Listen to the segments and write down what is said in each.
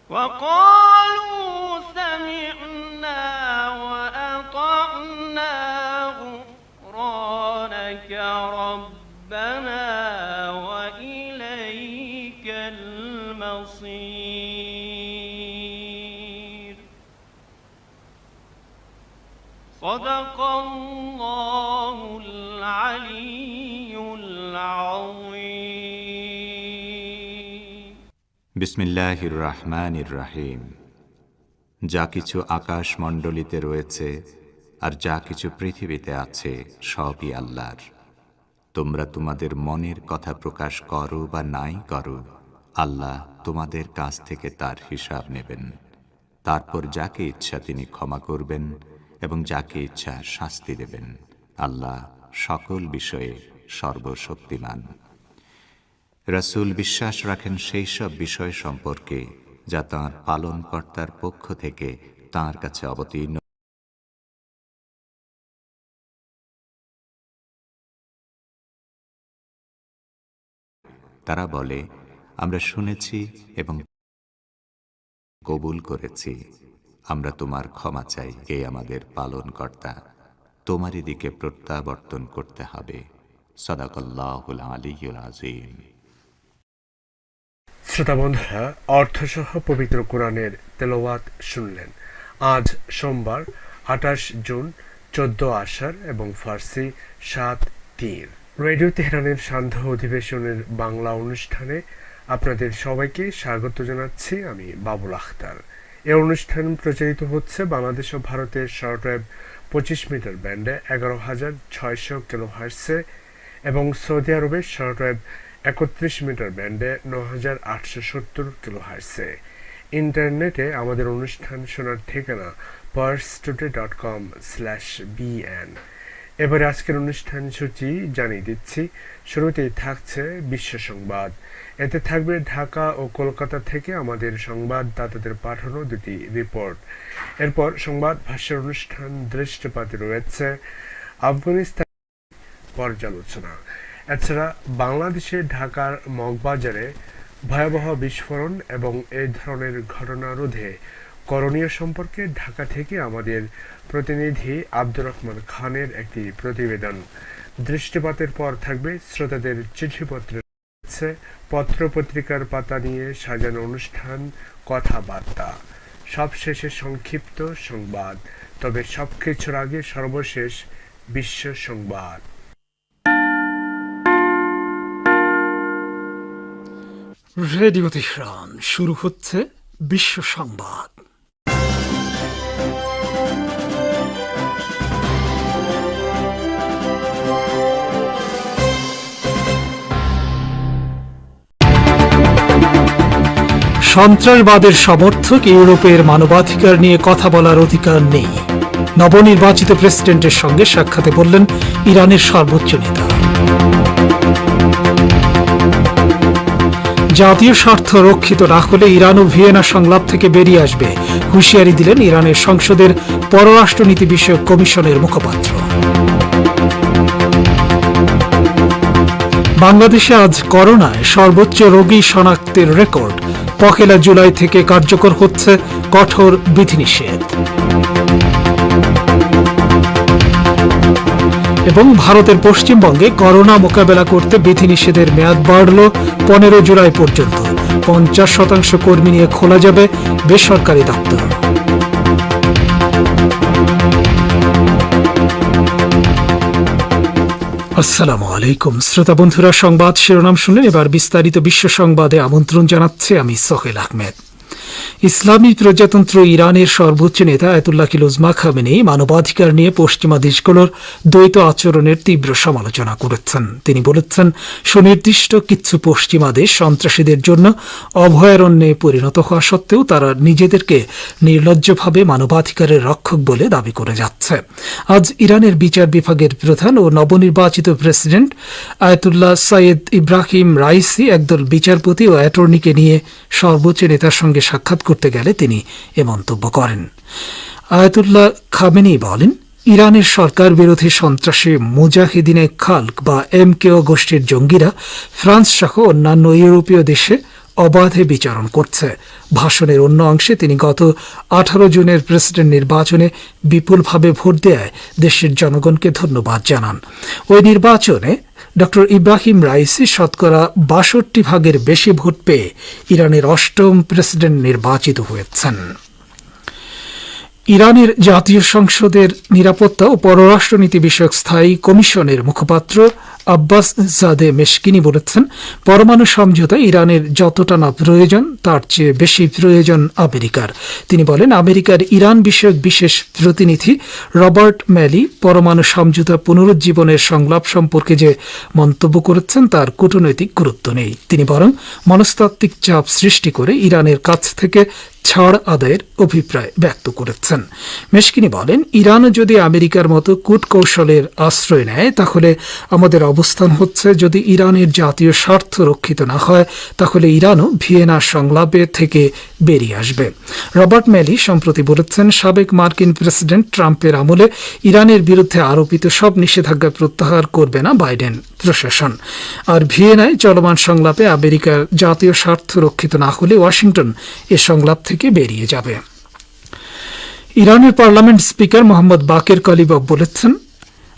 وقالوا سمعنا وأطعنا غفرانك ربنا وإليك المصير صدق الله العلي العظيم বিসমিল্লাহির রহমানির রহিম। যা কিছু আকাশমণ্ডলীতে রয়েছে আর যা কিছু পৃথিবীতে আছে সবই আল্লাহর। তোমরা তোমাদের মনের কথা প্রকাশ করো বা নাই করো, আল্লাহ তোমাদের কাছ থেকে তার হিসাব নেবেন। তারপর যাকে ইচ্ছা তিনি ক্ষমা করবেন এবং যাকে ইচ্ছা শাস্তি দেবেন। আল্লাহ সকল বিষয়ে সর্বশক্তিমান। রাসূল বিশ্বাস রাখেন সেই সব বিষয় সম্পর্কে যা তাঁর পালনকর্তার পক্ষ থেকে তাঁর কাছে অবতীর্ণ। তারা বলে, আমরা শুনেছি এবং কবুল করেছি, আমরা তোমার ক্ষমা চাই, হে আমাদের পালনকর্তা, তোমারই দিকে প্রত্যাবর্তন করতে হবে। সাদাকাল্লাহুল আলিয়্যুল আযীম। শ্রোতা বন্ধুরা, অর্থসহ পবিত্র কোরআনের তেলাওয়াত শুনলেন। আজ সোমবার 28 জুন 14 আষাঢ় এবং ফার্সি 7-3। রেডিও তেহরানের সান্ধ্য অধিবেশনের বাংলা অনুষ্ঠানে আপনাদের সবাইকে স্বাগত জানাচ্ছি। আমি বাবুল আখতার। এই অনুষ্ঠান প্রচারিত হচ্ছে বাংলাদেশ ও ভারতের শর্টওয়েভ 25 মিটার ব্যান্ডে 11,600 কিলোহার্টজে এবং সৌদি আরবের শর্টওয়েভ 31 মিটার ব্যান্ডে 9,870 কিলোহার্টজে। ইন্টারনেটে আমাদের অনুষ্ঠান শোনার ঠিকানা parstoday.com/bn। এবারে আজকের অনুষ্ঠান সূচি জানিয়ে দিচ্ছি। শুরুতেই থাকছে বিশ্ব সংবাদ। এতে থাকবে ঢাকা ও কলকাতা থেকে আমাদের সংবাদদাতাদের পাঠানো দুটি রিপোর্ট। এরপর সংবাদ ভাষ্যের অনুষ্ঠান দৃষ্টিপাতে রয়েছে আফগানিস্তান পর্যালোচনা। এছাড়া বাংলাদেশে ঢাকার মগবাজারে ভয়াবহ বিস্ফোরণ এবং এই ধরনের ঘটনা রোধে করণীয় সম্পর্কে ঢাকা থেকে আমাদের প্রতিনিধি আব্দুর রহমান খানের একটি প্রতিবেদন। দৃষ্টিপাতের পর থাকবে শ্রোতাদের চিঠিপত্রের পত্র পত্রিকার পাতা নিয়ে সাজানো অনুষ্ঠান কথাবার্তা। সবশেষে সংক্ষিপ্ত সংবাদ। তবে সবকিছুর আগে সর্বশেষ বিশ্ব সংবাদ। রেডিও তেহরান, শুরু হচ্ছে বিশ্ব সংবাদ। সন্ত্রাসবাদের সমর্থক ইউরোপের মানবাধিকার নিয়ে কথা বলার অধিকার নেই, নবনির্বাচিত প্রেসিডেন্টের সঙ্গে সাক্ষাতে বললেন ইরানের সর্বোচ্চ নেতা। জাতীয় স্বার্থ রক্ষিত না হলে ইরান ও ভিয়েনা সংলাপ থেকে বেরিয়ে আসবে, হুঁশিয়ারি দিলেন ইরানের সংসদের পররাষ্ট্রনীতি বিষয়ক কমিশনের মুখপাত্র। বাংলাদেশে আজ করোনায় সর্বোচ্চ রোগী শনাক্তের রেকর্ড। 1 জুলাই থেকে কার্যকর হচ্ছে কঠোর বিধিনিষেধ। এবং ভারতের পশ্চিমবঙ্গে করোনা মোকাবেলা করতে বিধিনিষেধের মেয়াদ বাড়ল 15 জুলাই পর্যন্ত। 50% কর্মী নিয়ে খোলা যাবে বেসরকারি দপ্তর। আসসালামু আলাইকুম শ্রোতা বন্ধুরা, সংবাদ শিরোনাম শুনলেন। এবার বিস্তারিত বিশ্ব সংবাদে আমন্ত্রণ জানাচ্ছে আমি সোহেল আহমেদ। ইসলামী প্রজাতন্ত্র ইরানের সর্বোচ্চ নেতা আয়াতুল্লাহ কিলুজমা খামেনি মানবাধিকার নিয়ে পশ্চিমা দেশগুলোর দ্বৈত আচরণের তীব্র সমালোচনা করেছেন। তিনি বলেছেন, সুনির্দিষ্ট কিছু পশ্চিমা দেশ সন্ত্রাসীদের জন্য অভয়ারণ্যে পরিণত হওয়া সত্ত্বেও তারা নিজেদেরকে নির্লজ্জভাবে মানবাধিকারের রক্ষক বলে দাবি করে যাচ্ছে। আজ ইরানের বিচার বিভাগের প্রধান ও নবনির্বাচিত president Ayatollah Sayyid Ebrahim Raisi একদল বিচারপতি ও অ্যাটর্নিকে নিয়ে সর্বোচ্চ নেতার সঙ্গে সাক্ষাৎ করতে গেলে তিনি এ মন্তব্য করেন। আয়াতুল্লাহ খামেনি বলেন, ইরানের সরকার বিরোধী সন্ত্রাসী মুজাহিদিনে খালক বা MKO গোষ্ঠীর জঙ্গিরা ফ্রান্স সহ অন্যান্য ইউরোপীয় দেশে অবাধে বিচরণ করছে। ভাষণের অন্য অংশে তিনি গত 18 জুনের প্রেসিডেন্ট নির্বাচনে বিপুলভাবে ভোট দেয় দেশের জনগণকে ধন্যবাদ জানান। ওই নির্বাচনে ড ইব্রাহিম রাইসি শতকরা 62% বেশি ভোট পেয়ে ইরানের 8ম প্রেসিডেন্ট নির্বাচিত হয়েছেন। ইরানের জাতীয় সংসদের নিরাপত্তা ও পররাষ্ট্রনীতি বিষয়ক স্থায়ী কমিশনের মুখপাত্র আব্বাস জাদে মেশকিনি বলেছেন, পরমাণু সমঝোতা ইরানের যতটা না প্রয়োজন তার চেয়ে বেশি প্রয়োজন আমেরিকার। তিনি বলেন, আমেরিকার ইরান বিষয়ক বিশেষ প্রতিনিধি রবার্ট ম্যালি পরমাণু সমঝোতা পুনরুজ্জীবনের সংলাপ সম্পর্কে যে মন্তব্য করেছেন তার কূটনৈতিক গুরুত্ব নেই। তিনি বরং মনস্তাত্ত্বিক চাপ সৃষ্টি করে ইরানের কাছ থেকে ছাড় আদায়ের অভিপ্রায় ব্যক্ত করেছেন। মেশকিনি বলেন, ইরান যদি আমেরিকার মতো কূটকৌশলের আশ্রয় নেয় তাহলে আমাদের অবস্থান হচ্ছে, যদি ইরানের জাতীয় স্বার্থ রক্ষিত না হয় তাহলে ইরানও ভিয়েনা সংলাপে থেকে বেরিয়ে আসবে। রবার্ট ম্যালি সম্প্রতি বলেছেন, সাবেক মার্কিন প্রেসিডেন্ট ট্রাম্পের আমলে ইরানের বিরুদ্ধে আরোপিত সব নিষেধাজ্ঞা প্রত্যাহার করবে না বাইডেন প্রশাসন। আর ভিয়েনায় চলমান সংলাপে আমেরিকার জাতীয় স্বার্থ রক্ষিত না হলে ওয়াশিংটন এ সংলাপ থেকে বেরিয়ে যাবে। ইরানের পার্লামেন্ট স্পিকার মোহাম্মদ বাকের কালিবফ বলেছেন,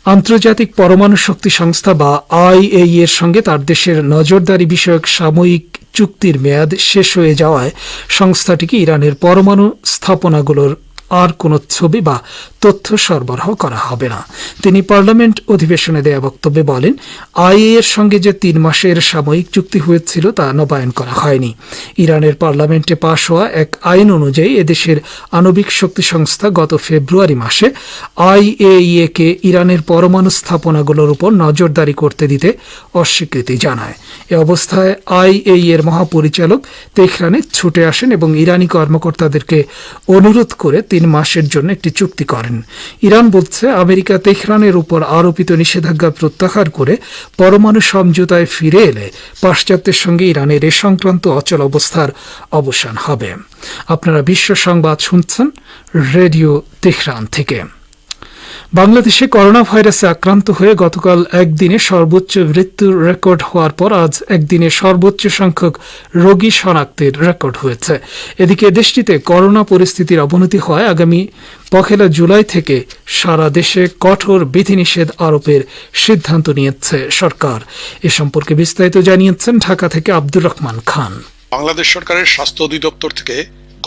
আন্তর্জাতিক পরমাণু শক্তি সংস্থা বা IAEA এর সঙ্গে তার দেশের নজরদারি বিষয়ক সাময়িক চুক্তির মেয়াদ শেষ হয়ে যাওয়ায় সংস্থাটিকে ইরানের পরমাণু স্থাপনাগুলোর আর কোনো ছবি বা তথ্য সরবরাহ করা হবে না। তিনি পার্লামেন্ট অধিবেশনে দেয়া বক্তব্যে বলেন, IAEA এর সঙ্গে যে 3 মাসের সাময়িক চুক্তি হয়েছিল তা নবায়ন করা হয়নি। ইরানের পার্লামেন্টে পাশ হওয়া এক আইন অনুযায়ী এদেশের আণবিক শক্তি সংস্থা গত ফেব্রুয়ারি মাসে IAEA কে ইরানের পরমাণু স্থাপনাগুলোর উপর নজরদারি করতে দিতে অস্বীকৃতি জানায়। এ অবস্থায় IAEA এর মহাপরিচালক তেহরানে ছুটে আসেন এবং ইরানি কর্মকর্তাদেরকে অনুরোধ করে 3 মাসের জন্য একটি চুক্তি করেন। ইরান বলছে, আমেরিকা তেহরানের উপর আরোপিত নিষেধাজ্ঞা প্রত্যাহার করে পরমাণু সমঝোতায় ফিরে এলে পাশ্চাত্যের সঙ্গে ইরানের এ সংক্রান্ত অচল অবস্থার অবসান হবে। আপনারা বিশ্ব সংবাদ শুনছেন রেডিও তেহরান থেকে। বাংলাদেশে করোনা ভাইরাসে আক্রান্ত হয়ে গতকাল একদিনে সর্বোচ্চ মৃত্যুর রেকর্ড হওয়ার পর আজ একদিনে সর্বোচ্চ সংখ্যক রোগী শনাক্তের রেকর্ড হয়েছে। এদিকে দেশটিতে করোনা পরিস্থিতির অবনতি হওয়ায় আগামী 1 জুলাই থেকে সারা দেশে কঠোর বিধিনিষেধ আরোপের সিদ্ধান্ত নিয়েছে সরকার। এ সম্পর্কে বিস্তারিত জানিয়েছেন ঢাকা থেকে আব্দুর রহমান খান। বাংলাদেশ সরকারের স্বাস্থ্য অধিদপ্তর থেকে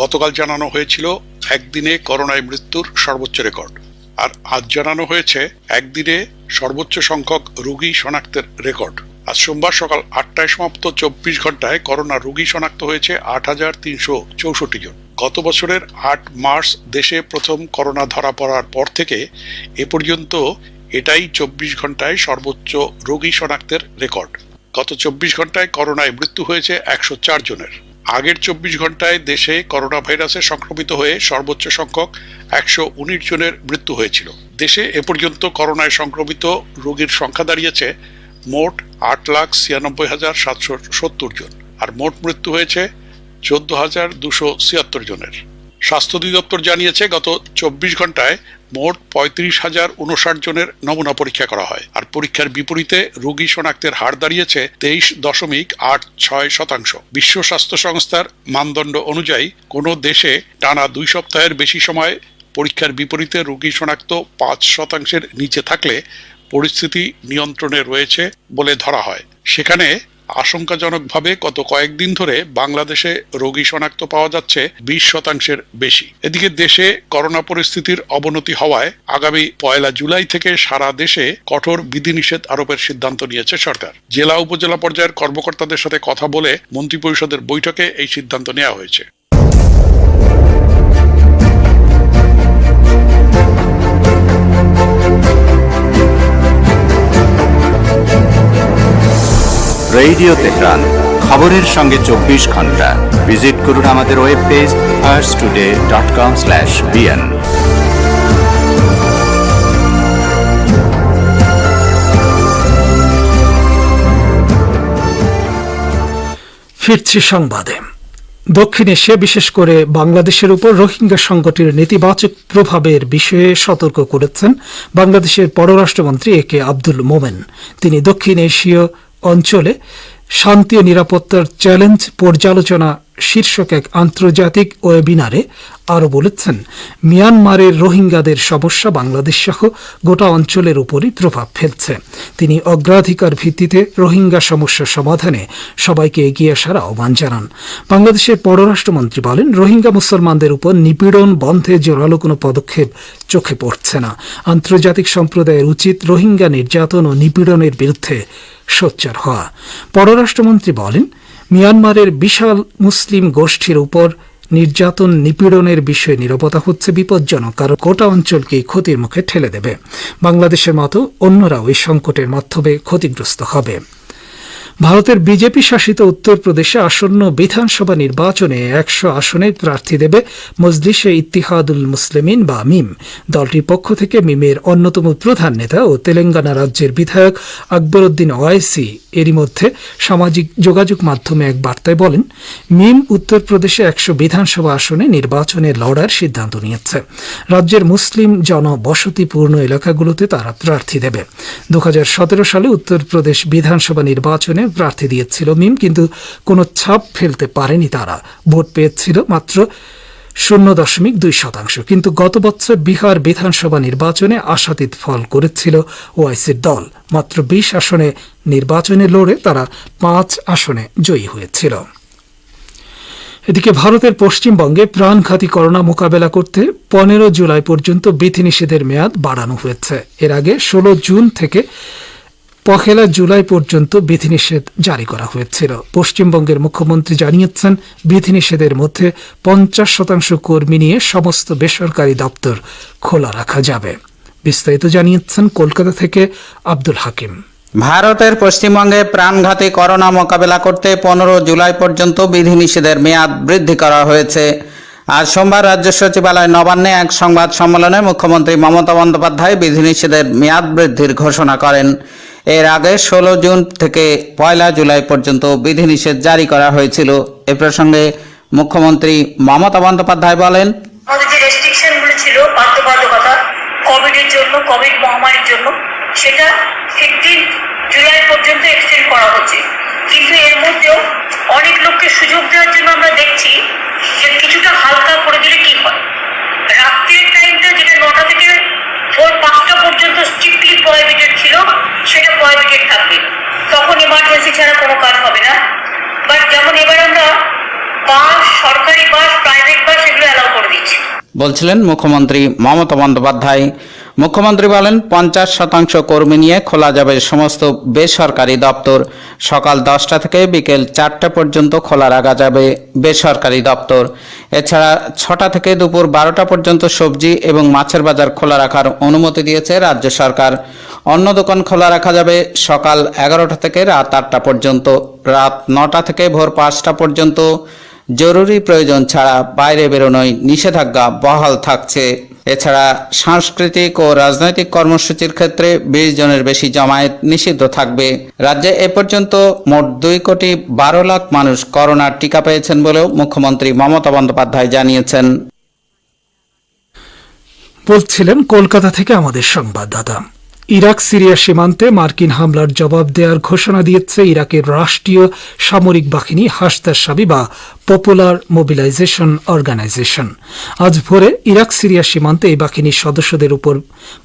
গতকাল জানানো হয়েছিল একদিনে করোনায় মৃত্যুর সর্বোচ্চ রেকর্ড, আর আজ জানানো হয়েছে একদিনে সর্বোচ্চ সংখ্যক রোগী শনাক্তের রেকর্ড। আজ সোমবার সকাল 8টায় সমাপ্ত 24 ঘন্টায় করোনা রোগী শনাক্ত হয়েছে 8,364 জন। গত বছরের 8 মার্চ দেশে প্রথম করোনা ধরা পড়ার পর থেকে এ পর্যন্ত এটাই 24 ঘন্টায় সর্বোচ্চ রোগী শনাক্তের রেকর্ড। গত 24 ঘন্টায় করোনায় মৃত্যু হয়েছে 104 জনের। আগের 24 ঘন্টায় দেশে করোনা ভাইরাসে সংক্রমিত হয়ে সর্বোচ্চ সংখ্যক 119 জনের মৃত্যু হয়েছিল। দেশে এ পর্যন্ত করোনায় সংক্রমিত রোগীর সংখ্যা দাঁড়িয়েছে মোট 8,96,770 জন, আর মোট মৃত্যু হয়েছে 14,276 জনের। স্বাস্থ্য অধিদপ্তর জানিয়েছে গত 24 ঘন্টায় মোট 35,059 জনের নমুনা পরীক্ষা করা হয়, আর পরীক্ষার বিপরীতে রোগী শনাক্তের হার দাঁড়িয়েছে 23.86%। বিশ্ব স্বাস্থ্য সংস্থার মানদণ্ড অনুযায়ী কোনো দেশে টানা 2 সপ্তাহের বেশি সময় পরীক্ষার বিপরীতে রোগী শনাক্ত 5% নিচে থাকলে পরিস্থিতি নিয়ন্ত্রণে রয়েছে বলে ধরা হয়। সেখানে আশঙ্কাজনকভাবে গত কয়েকদিন ধরে বাংলাদেশে রোগী শনাক্ত পাওয়া যাচ্ছে 20% বেশি। এদিকে দেশে করোনা পরিস্থিতির অবনতি হওয়ায় আগামী 1 জুলাই থেকে সারা দেশে কঠোর বিধিনিষেধ আরোপের সিদ্ধান্ত নিয়েছে সরকার। জেলা উপজেলা পর্যায়ের কর্মকর্তাদের সাথে কথা বলে মন্ত্রিপরিষদের বৈঠকে এই সিদ্ধান্ত নেওয়া হয়েছে। রেডিও তেহরান, খবরের সঙ্গে 24 ঘন্টা। ভিজিট করুন আমাদের ওয়েব পেজ farstoday.com/bn। ফিরছি সংবাদে। দক্ষিণ এশিয়া, বিশেষ করে বাংলাদেশের উপর রোহিঙ্গা সংকটের নেতিবাচক প্রভাবের বিষয়ে সতর্ক করেছেন বাংলাদেশের পররাষ্ট্রমন্ত্রী AK আব্দুল মোমেন। তিনি দক্ষিণ এশীয় অঞ্চলে শান্তি ও নিরাপত্তার চ্যালেঞ্জ পর্যালোচনা শীর্ষক এক আন্তর্জাতিক ওয়েবিনারে আরও বলেছেন, মিয়ানমারের রোহিঙ্গাদের সমস্যা বাংলাদেশ সহ গোটা অঞ্চলের উপরই প্রভাব ফেলছে। তিনি অগ্রাধিকার ভিত্তিতে রোহিঙ্গা সমস্যা সমাধানে সবাইকে এগিয়ে আসার আহ্বান জানান। বাংলাদেশের পররাষ্ট্রমন্ত্রী বলেন, রোহিঙ্গা মুসলমানদের উপর নিপীড়ন বন্ধে জোরালো কোনো পদক্ষেপ চোখে পড়ছে না। আন্তর্জাতিক সম্প্রদায়ের উচিত রোহিঙ্গা নির্যাতন ও নিপীড়নের বিরুদ্ধে সোচ্চার হওয়া। পররাষ্ট্রমন্ত্রী বলেন, মিয়ানমারের বিশাল মুসলিম গোষ্ঠীর উপর নির্যাতন নিপীড়নের বিষয়ে নীরবতা হচ্ছে বিপজ্জনক, কারণ গোটা অঞ্চলকে ক্ষতির মুখে ঠেলে দেবে। বাংলাদেশের মতো অন্যরাও এই সংকটের মাধ্যমে ক্ষতিগ্রস্ত হবে। ভারতের বিজেপি শাসিত উত্তরপ্রদেশে আসন্ন বিধানসভা নির্বাচনে 100 আসনে প্রার্থী দেবে মজলিসে ইত্তিহাদুল মুসলিমিন বা মিম। দলটির পক্ষ থেকে মিমের অন্যতম প্রধান নেতা ও তেলেঙ্গানা রাজ্যের বিধায়ক আকবরউদ্দিন ওয়াইসি এরই মধ্যে সামাজিক যোগাযোগ মাধ্যমে এক বার্তায় বলেন, মিম উত্তরপ্রদেশে 100 বিধানসভা আসনে নির্বাচনে লড়ার সিদ্ধান্ত নিয়েছে। রাজ্যের মুসলিম জনবসতিপূর্ণ এলাকাগুলোতে তারা প্রার্থী দেবে। 2017 সালে উত্তরপ্রদেশ বিধানসভা নির্বাচনে প্রার্থী দিয়েছিল মিম, কিন্তু কোনো ছাপ ফেলতে পারেনি তারা। ভোট পেয়েছিল মাত্র 0.2%। কিন্তু গত বছর বিহার বিধানসভা নির্বাচনে আশাতীত ফল করেছিল ওয়াইসির দল। মাত্র 20 আসনে নির্বাচনে লড়ে তারা 5 আসনে জয়ী হয়েছিল। এদিকে ভারতের পশ্চিমবঙ্গে প্রাণঘাতী করোনা মোকাবেলা করতে 15 জুলাই পর্যন্ত বিধিনিষেধের মেয়াদ বাড়ানো হয়েছে। এর আগে 16 জুন থেকে 1 জুলাই পর্যন্ত বিধিনিষেধ জারি করা হয়েছিল। পশ্চিমবঙ্গের মুখ্যমন্ত্রী জানিয়েছেন, বিধিনিষেধের মধ্যে 50% কর্মী নিয়ে সমস্ত বেসরকারি দপ্তর খোলা রাখা যাবে। বিস্তারিত জানিয়েছেন কলকাতা থেকে আব্দুল হাকিম। ভারতের পশ্চিমবঙ্গে প্রাণঘাতী করোনা মোকাবেলা করতে 15 জুলাই পর্যন্ত বিধিনিষেধের মেয়াদ বৃদ্ধি করা হয়েছে। আজ সোমবার রাজ্য সচিবালয় নবান্নে এক সংবাদ সম্মেলনে মুখ্যমন্ত্রী মমতা বন্দ্যোপাধ্যায় বিধিনিষেধের মেয়াদ বৃদ্ধির ঘোষণা করেন। এর আগে 16 জুন থেকে 1 জুলাই পর্যন্ত বিধিনিষেধ জারি করা হয়েছিল। এ প্রসঙ্গে মুখ্যমন্ত্রী মমতা বন্দ্যোপাধ্যায় বলেন, আমাদের যে রেস্ট্রিকশনগুলো ছিল বাধ্যবাধকতা কোভিডের জন্য, কোভিড মহামারীর জন্য, সেটা 15 জুলাই পর্যন্ত এক্সটেন্ড করা হচ্ছে। কিন্তু এর মধ্যেও অনেক লোককে সুযোগ দেওয়ার জন্য আমরা দেখছি যে কিছুটা হালকা করে দিলে কি হয়। রাত্রির টাইমটা যেটা 9টা থেকে ভোর 5টা পর্যন্ত স্ট্রিক্টলি প্রহিবিটেড ছিল, সেটা প্রহিবিটেড থাকবে। তখন ইমার্জেন্সি ছাড়া কোনো কাজ হবে না। বাট যেমন এবার আমরা বাস, সরকারি বাস, প্রাইভেট বাস এগুলো অ্যালাউ করে দিচ্ছি বলছিলেন মুখ্যমন্ত্রী মমতা বন্দ্যোপাধ্যায়। মুখ্যমন্ত্রী বলেন, 50% কর্মী নিয়ে খোলা যাবে সমস্ত বেসরকারি দপ্তর। সকাল 10টা থেকে বিকেল 4টা পর্যন্ত খোলা রাখা যাবে বেসরকারি দপ্তর। এছাড়া 6টা থেকে দুপুর 12টা পর্যন্ত সবজি এবং মাছের বাজার খোলা রাখার অনুমতি দিয়েছে রাজ্য সরকার। অন্য দোকান খোলা রাখা যাবে সকাল 11টা থেকে রাত 8টা পর্যন্ত। রাত 9টা থেকে ভোর 5টা পর্যন্ত জরুরি প্রয়োজন ছাড়া বাইরে বেরোনোয় নিষেধাজ্ঞা বহাল থাকছে। এছাড়া সাংস্কৃতিক ও রাজনৈতিক কর্মসূচির ক্ষেত্রে 20 জনের বেশি জমায়েত নিষিদ্ধ থাকবে। রাজ্যে এ পর্যন্ত মোট 2,12,00,000 মানুষ করোনার টিকা পেয়েছেন বলেও মুখ্যমন্ত্রী মমতা বন্দ্যোপাধ্যায় জানিয়েছেন। বলছিলেন কলকাতা থেকে আমাদের সংবাদদাতা। ইরাক সিরিয়া সীমান্তে মার্কিন হামলার জবাব দেওয়ার ঘোষণা দিয়েছে ইরাকের রাষ্ট্রীয় সামরিক বাহিনী হাসদার-শাবি বা পপুলার মোবিলাইজেশন অর্গানাইজেশন। আজ ভোরে ইরাক সিরিয়া সীমান্তে এই বাহিনীর সদস্যদের উপর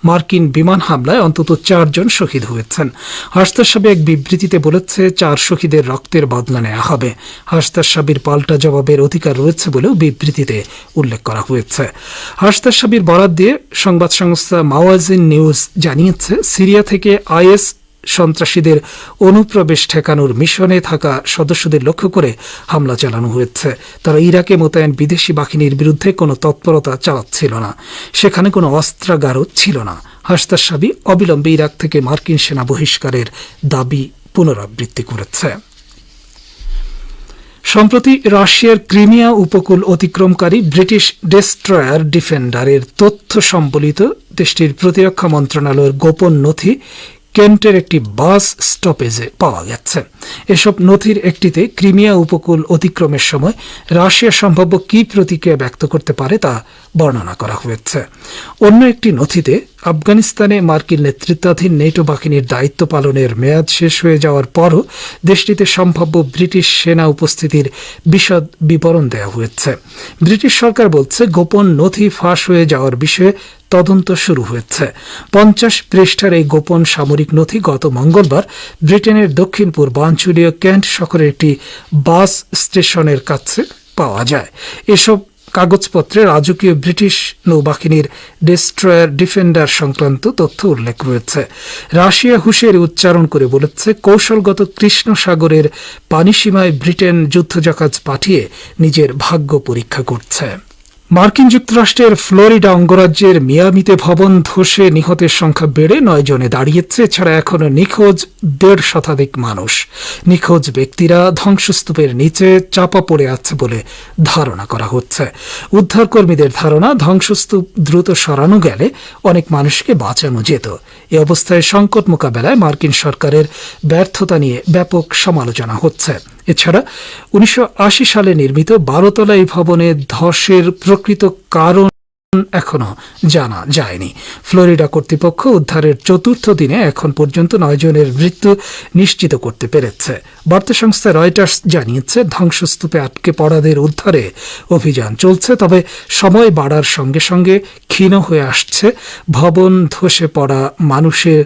মার্কিন বিমান হামলায় অন্তত 4 জন শহীদ হয়েছেন। হাসদার-শাবি এক বিবৃতিতে বলেছে, 4 শহীদের রক্তের বদলা নেওয়া হবে। হাসদার-শাবির পাল্টা জবাবের অধিকার রয়েছে বলেও বিবৃতিতে উল্লেখ করা হয়েছে। হাসদার-শাবির বরাত দিয়ে সংবাদ সংস্থা মাওয়াজিন নিউজ জানিয়েছে, সিরিয়া থেকে আইএস সন্ত্রাসীদের অনুপ্রবেশ ঠেকানোর মিশনে থাকা সদস্যদের লক্ষ্য করে হামলা চালানো হয়েছে। তারা ইরাকে মোতায়েন বিদেশি বাহিনীর বিরুদ্ধে কোনো তৎপরতা চালাচ্ছিল না, সেখানে কোনো অস্ত্রাগারও ছিল না। হাসদার-শাবি অবিলম্বে ইরাক থেকে মার্কিন সেনা বহিষ্কারের দাবি পুনরাবৃত্তি করেছে। সম্প্রতি রাশিয়ার ক্রিমিয়া উপকূল অতিক্রমকারী ব্রিটিশ ডেস্ট্রয়ার ডিফেন্ডারের তথ্য সম্বলিত দেশটির প্রতিরক্ষা মন্ত্রণালয়ের গোপন নথি কেন্টের একটি বাস স্টপেজে পাওয়া গেছে। এসব নথির একটিতে ক্রিমিয়া উপকূল অতিক্রমের সময় রাশিয়া সম্ভাব্য কী প্রতিক্রিয়া ব্যক্ত করতে পারে তা বর্ণনা করা হয়েছে। অন্য একটি নথিতে আফগানিস্তানে মার্কিন নেতৃত্বাধীন নেটো বাহিনীর দায়িত্ব পালনের মেয়াদ শেষ হয়ে যাওয়ার পরও দেশটিতে সম্ভাব্য ব্রিটিশ সেনা উপস্থিতির বিশদ বিবরণ দেওয়া হয়েছে। ব্রিটিশ সরকার বলছে গোপন নথি ফাঁস হয়ে যাওয়ার বিষয়ে তদন্ত শুরু হয়েছে। 50 পৃষ্ঠার এই গোপন সামরিক নথি গত মঙ্গলবার ব্রিটেনের দক্ষিণ পূর্বাঞ্চলীয় কেন্ট শহরের একটি বাস স্টেশনের কাছে পাওয়া যায়। এসব কাগজপত্রে রাজকীয় ব্রিটিশ নৌবাহিনীর ডেস্ট্রয়ার ডিফেন্ডার সংক্রান্ত তথ্য উল্লেখ রয়েছে। রাশিয়া হুঁশিয়ারি উচ্চারণ করে বলেছে কৌশলগত কৃষ্ণ সাগরের পানিসীমায় ব্রিটেন যুদ্ধজাহাজ পাঠিয়ে নিজের ভাগ্য পরীক্ষা করছে। মার্কিন যুক্তরাষ্ট্রের ফ্লোরিডা অঙ্গরাজ্যের মিয়ামিতে ভবন ধসে নিহতের সংখ্যা বেড়ে 9 জনে দাঁড়িয়েছে। এছাড়া এখনও নিখোঁজ 1.5 শতাধিক মানুষ। নিখোঁজ ব্যক্তিরা ধ্বংসস্তূপের নিচে চাপা পড়ে আছে বলে ধারণা করা হচ্ছে। উদ্ধারকর্মীদের ধারণা ধ্বংসস্তূপ দ্রুত সরানো গেলে অনেক মানুষকে বাঁচানো যেত। এ অবস্থায় সংকট মোকাবেলায় মার্কিন সরকারের ব্যর্থতা নিয়ে ব্যাপক সমালোচনা হচ্ছে। এছাড়া 1980 সালে নির্মিত 12তলা এই ভবনে ধসের প্রকৃত কারণ এখনো জানা যায়নি। ফ্লোরিডা কর্তৃপক্ষ উদ্ধারের 4র্থ দিনে এখন পর্যন্ত 9 জনের মৃত্যু নিশ্চিত করতে পেরেছে। বার্তা সংস্থা রয়টার্স জানিয়েছে ধ্বংসস্তূপে আটকে পড়াদের উদ্ধারে অভিযান চলছে, তবে সময় বাড়ার সঙ্গে সঙ্গে ক্ষীণ হয়ে আসছে ভবন ধসে পড়া মানুষের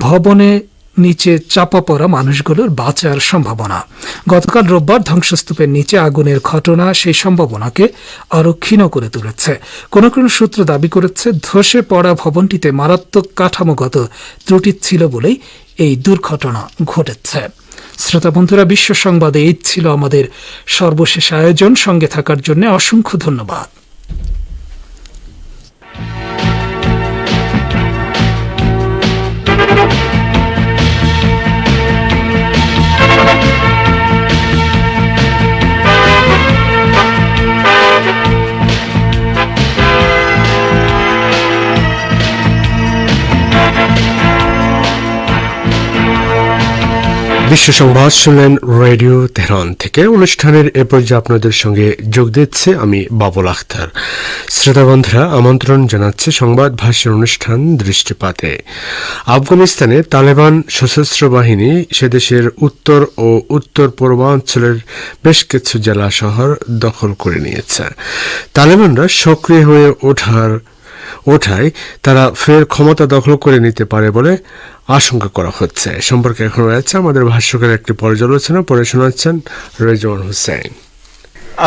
ভবনে নিচে চাপা পড়া মানুষগুলোর বাঁচার সম্ভাবনা। গতকাল রোববার ধ্বংসস্তূপের নিচে আগুনের ঘটনা সেই সম্ভাবনাকে আরও ক্ষীণ করে তুলেছে। কোনো কোনো সূত্র দাবি করেছে ধসে পড়া ভবনটিতে মারাত্মক কাঠামোগত ত্রুটি ছিল বলেই এই দুর্ঘটনা ঘটেছে। শ্রোতা বন্ধুরা, বিশ্ব সংবাদে এই ছিল আমাদের সর্বশেষ আয়োজন। সঙ্গে থাকার জন্য অসংখ্য ধন্যবাদ। বিশ্ব সংবাদ শুনলেন রেডিও তেহরান থেকে। অনুষ্ঠানের এ পর্যায়ে আপনাদের সঙ্গে যোগ দিচ্ছে আমি বাবুল আখতার। শ্রোতা বন্ধুরা, আমন্ত্রণ জানাচ্ছে সংবাদ ভাষ্যের অনুষ্ঠান দৃষ্টিপাতে। আফগানিস্তানে তালেবান সশস্ত্র বাহিনী সেদেশের উত্তর ও উত্তর পূর্বাঞ্চলের বেশ কিছু জেলা শহর দখল করে নিয়েছে। তালেবানরা সক্রিয় হয়ে ওঠায় তারা ফের ক্ষমতা দখল করে নিতে পারে বলে আশঙ্কা করা হচ্ছে। সম্পর্কে এখন রয়েছে আমাদের ভাষ্যকার একটি পর্যালোচনা, পড়ে শোনাচ্ছেন রেজওয়ান হোসেন।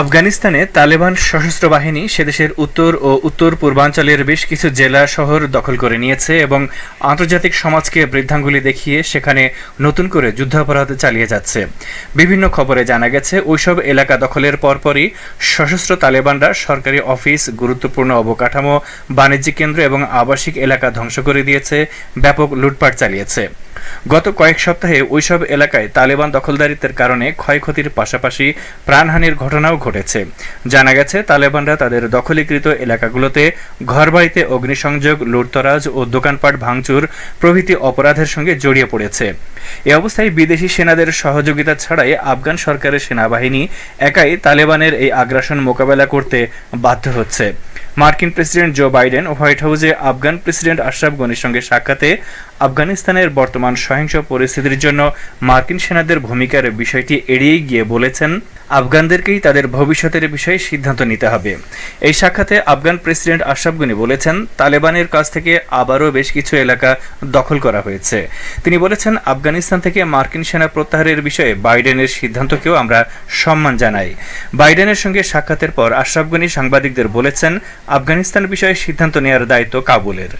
আফগানিস্তানে তালেবান সশস্ত্র বাহিনী সেদেশের উত্তর ও উত্তর পূর্বাঞ্চলের বেশ কিছু জেলা শহর দখল করে নিয়েছে এবং আন্তর্জাতিক সমাজকে বৃদ্ধাঙ্গুলি দেখিয়ে সেখানে নতুন করে যুদ্ধাপরাধ চালিয়ে যাচ্ছে। বিভিন্ন খবরে জানা গেছে ওইসব এলাকা দখলের পরপরই সশস্ত্র তালেবানরা সরকারি অফিস, গুরুত্বপূর্ণ অবকাঠামো, বাণিজ্যিক কেন্দ্র এবং আবাসিক এলাকা ধ্বংস করে দিয়েছে, ব্যাপক লুটপাট চালিয়েছে। গত কয়েক সপ্তাহে ওইসব এলাকায় তালেবান দখলদারিত্বের কারণে ক্ষয়ক্ষতির পাশাপাশি প্রাণহানির ঘটনাও ঘটেছে। জানা গেছে তালেবানরা তাদের দখলীকৃত এলাকাগুলোতে ঘরবাড়িতে অগ্নিসংযোগ, লুটতরাজ ও দোকানপাট ভাঙচুর প্রভৃতি অপরাধের সঙ্গে জড়িয়ে পড়েছে। এ অবস্থায় বিদেশি সেনাদের সহযোগিতা ছাড়াই আফগান সরকারের সেনাবাহিনী একাই তালেবানের এই আগ্রাসন মোকাবেলা করতে বাধ্য হচ্ছে। মার্কিন প্রেসিডেন্ট জো বাইডেন হোয়াইট হাউসে আফগান প্রেসিডেন্ট আশরাফ গনির সঙ্গে সাক্ষাতে আফগানিস্তানের বর্তমান সহিংস পরিস্থিতির জন্য মার্কিন সেনাদের ভূমিকার বিষয়টি এড়িয়ে গিয়ে বলেছেন, আফগানদেরকেই তাদের ভবিষ্যতের বিষয়ে সিদ্ধান্ত নিতে হবে। এই সাক্ষাতে আফগান প্রেসিডেন্ট আশরাফ গনি বলেছেন, তালেবানের কাছ থেকে আবারও বেশ কিছু এলাকা দখল করা হয়েছে। তিনি বলেছেন, আফগানিস্তান থেকে মার্কিন সেনা প্রত্যাহারের বিষয়ে বাইডেনের সিদ্ধান্তকেও আমরা সম্মান জানাই। বাইডেনের সঙ্গে সাক্ষাতের পর আশরাফ গনি সাংবাদিকদের বলেছেন, আফগানিস্তান বিষয়ে সিদ্ধান্ত নেওয়ার দায়িত্ব কাবুলের।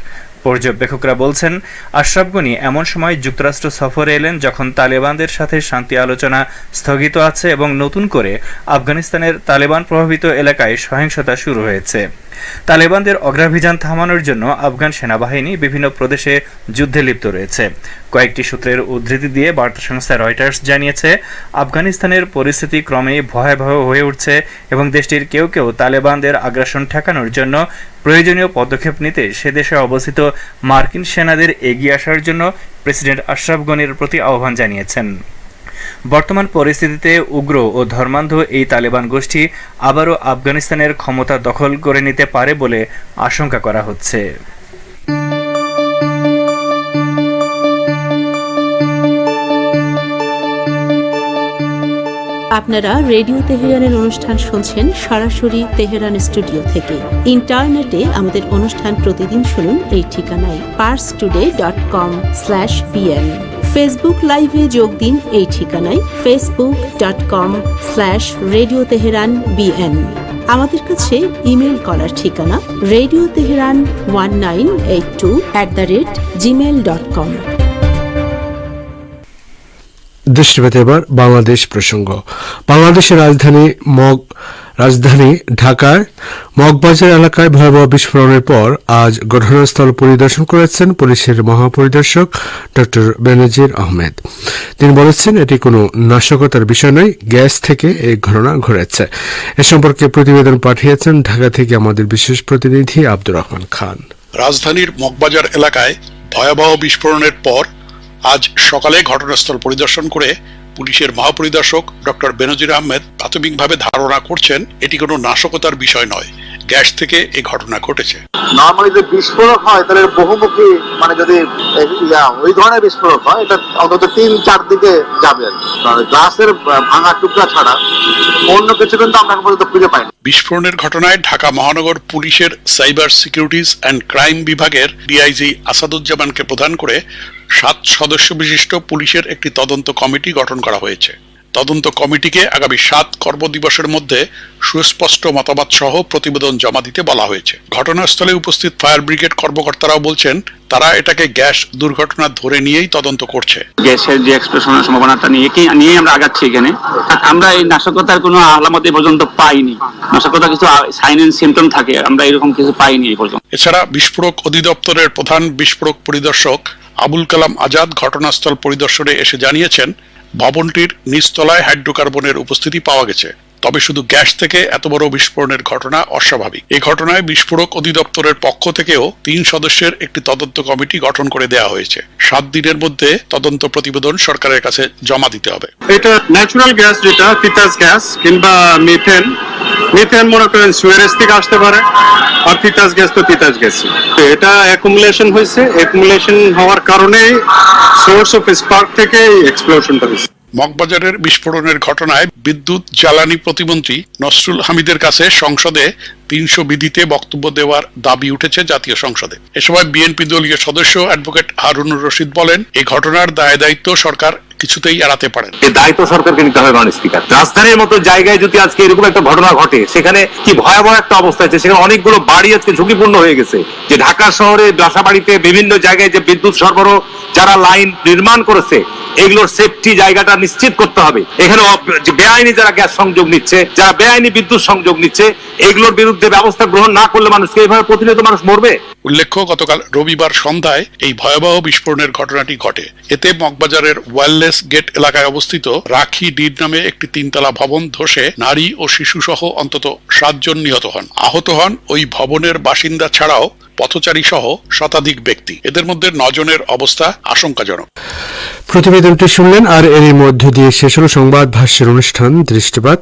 পর্যবেক্ষকরা বলছেন, আশরাফ গনি এমন সময় যুক্তরাষ্ট্র সফরে এলেন যখন তালেবানদের সাথে শান্তি আলোচনা স্থগিত আছে এবং নতুন করে আফগানিস্তানের তালেবান প্রভাবিত এলাকায় সহিংসতা শুরু হয়েছে। তালেবানদের অগ্রাভিযান থামানোর জন্য আফগান সেনাবাহিনী বিভিন্ন প্রদেশে যুদ্ধে লিপ্ত রয়েছে। কয়েকটি সূত্রের উদ্ধৃতি দিয়ে বার্তা সংস্থা রয়টার্স জানিয়েছে, আফগানিস্তানের পরিস্থিতি ক্রমেই ভয়াবহ হয়ে উঠছে এবং দেশটির কেউ কেউ তালেবানদের আগ্রাসন ঠেকানোর জন্য প্রয়োজনীয় পদক্ষেপ নিতে সেদেশে অবস্থিত মার্কিন সেনাদের এগিয়ে আসার জন্য প্রেসিডেন্ট আশরাফ গনির প্রতি আহ্বান জানিয়েছেন। বর্তমান পরিস্থিতিতে উগ্র ও ধর্মান্ধ এই তালেবান গোষ্ঠী আবারও আফগানিস্তানের ক্ষমতা দখল করে নিতে পারে বলে আশঙ্কা করা হচ্ছে। আপনারা রেডিও তেহরানের অনুষ্ঠান শুনছেন সরাসরি তেহরান স্টুডিও থেকে। ইন্টারনেটে আমাদের অনুষ্ঠান প্রতিদিন শুনুন এই ঠিকানায় parstoday.com/bn। ফেসবুক লাইভে যোগ দিন এই ঠিকানায় facebook.com/রেডিও তেহরান bn। আমাদের কাছে ইমেল করার ঠিকানা radioteheran1982@gmail.com। দৃষ্টিপাত এবার বাংলাদেশ প্রসঙ্গ। বাংলাদেশের রাজধানী ঢাকার মগবাজার এলাকায় ভয়াবহ বিস্ফোরণের পর আজ ঘটনাস্থল পরিদর্শন করেছেন পুলিশের মহাপরিদর্শক ডক্টর বেনজির আহমেদ। তিনি বলেছেন এটি কোনো নাশকতার বিষয় নয়, গ্যাস থেকে এই ঘটনা ঘটেছে। এ সম্পর্কে প্রতিবেদন পাঠিয়েছেন ঢাকা থেকে আমাদের বিশেষ প্রতিনিধি আব্দুর রহমান খান। রাজধানীর মগবাজার এলাকায় ভয়াবহ বিস্ফোরণের পর আজ সকালে ঘটনাস্থল পরিদর্শন করে পুলিশের মহাপরিদর্শক ডক্টর বেনজির আহমেদ প্রাথমিকভাবে ধারণা করছেন এটি কোনো নাশকতার বিষয় নয়, গ্যাস থেকে এই ঘটনা ঘটেছে। নর্মালি যে বিস্ফোরক হয় তাহলে বহুমুখী, মানে যদি ওই ধরনের বিস্ফোরক হয় এটা অন্তত 3-4 দিকে যাবে। গ্লাসের ভাঙা টুকরা ছাড়া অন্য কিছু কিন্তু আমরা পর্যন্ত খুঁজে পাইনি। বিস্ফোরণের ঘটনায় ঢাকা মহানগর পুলিশের সাইবার সিকিউরিটিজ অ্যান্ড ক্রাইম বিভাগের ডিআইজি আসাদুজ্জামানকে প্রধান করে 7 সদস্য বিশিষ্ট পুলিশের একটি তদন্ত কমিটি গঠন করা হয়েছে। তদন্ত কমিটিকে আগামী 7 কর্মদিবসের মধ্যে সুস্পষ্ট মতামত সহ প্রতিবেদন জমা দিতে বলা হয়েছে। ঘটনাস্থলে উপস্থিত ফায়ার ব্রিগেড কর্মকর্তারাও বলছেন তারা এটাকে গ্যাস দুর্ঘটনা ধরে নিয়েই তদন্ত করছে। গ্যাসের যে এক্সপ্লোশনের সম্ভাবনাটা নিয়ে আমরা আগাচ্ছি। এখানে আমরা এই নাশকতার কোনো আলামত এই পর্যন্ত পাইনি। নাশকতার কিছু সাইন এন্ড সিম্পটম থাকে, আমরা এরকম কিছু পাইনি এই পর্যন্ত। এছাড়া বিস্ফোরক অধিদপ্তরের প্রধান বিস্ফোরক পরিদর্শক আবুল কালাম আজাদ ঘটনাস্থল পরিদর্শনে এসে জানিয়েছেন ভবনটির নিচতলায় হাইড্রোকার্বনের উপস্থিতি পাওয়া গেছে, তবে শুধু গ্যাস থেকে এত বড় বিস্ফোরণের ঘটনা অস্বাভাবিক। এই ঘটনায় বিস্ফোরক অধিদপ্তরের পক্ষ থেকেও 3 সদস্যের একটি তদন্ত কমিটি গঠন করে দেওয়া হয়েছে। 7 দিনের মধ্যে তদন্ত প্রতিবেদন সরকারের কাছে জমা দিতে হবে। এটা ন্যাচারাল গ্যাস, যেটা তিতাস গ্যাস কিংবা মিথেন মনে করেন সুয়ারেজ থেকে আসতে পারে, আর তিতাস গ্যাস তো তিতাস গ্যাস। এটা অ্যাকুমুলেশন হয়েছে, অ্যাকুমুলেশন হওয়ার কারণে সোর্স অফ স্পার্ক থেকে এক্সপ্লোশনটা হয়েছে। মগবাজারের বিস্ফোরণের ঘটনায় বিদ্যুৎ জ্বালানি প্রতিমন্ত্রী নসরুল হামিদের কাছে সংসদে 300 বিধিতে বক্তব্য দেওয়ার দাবি উঠেছে জাতীয় সংসদে। এ সময় বিএনপি দলীয় সদস্য অ্যাডভোকেট হারুনুর রশিদ বলেন এই ঘটনার দায় দায়িত্ব সরকার কিছুতেই এড়াতে পারেন। এই দায়িত্ব সরকারকে নিতে হবে। মাননীয় স্পিকার, রাজধানীর মতো জায়গায় যদি আজকে এরকম একটা ঘটনা ঘটে, সেখানে কি ভয়াবহ একটা অবস্থা আছে। সেখানে অনেকগুলো বাড়ি আজকে ঝুঁকিপূর্ণ হয়ে গেছে। যে ঢাকা শহরে বাসাবাড়িতে বিভিন্ন জায়গায় যে বিদ্যুৎ সরবরাহ যারা লাইন নির্মাণ করেছে, এগুলোর সেফটি জায়গাটা নিশ্চিত করতে হবে। এখানে বেআইনি যারা গ্যাস সংযোগ নিচ্ছে, যারা বেআইনি বিদ্যুৎ সংযোগ নিচ্ছে, এগুলোর বিরুদ্ধে ব্যবস্থা গ্রহণ না করলে মানুষকে এইভাবে প্রতিনিয়ত মানুষ মরবে। উল্লেখ্য, গতকাল রবিবার সন্ধ্যায় এই ভয়াবহ বিস্ফোরণের ঘটনাটি ঘটে। এতে মগবাজারের ওয়্যারলেস গেট এলাকায় অবস্থিত রাখি ডিড নামে একটি 3তলা ভবন ধসে নারী ও শিশু সহ অন্তত 7 জন নিহত হন। আহত হন ওই ভবনের বাসিন্দা ছাড়াও পথচারী সহ শতাধিক ব্যক্তি। এদের মধ্যে 9 জনের অবস্থা আশঙ্কাজনক। প্রতিবেদনটি শুনলেন, আর এর মধ্য দিয়ে শেষ হল সংবাদ ভাষ্যের অনুষ্ঠান দৃষ্টিপাত।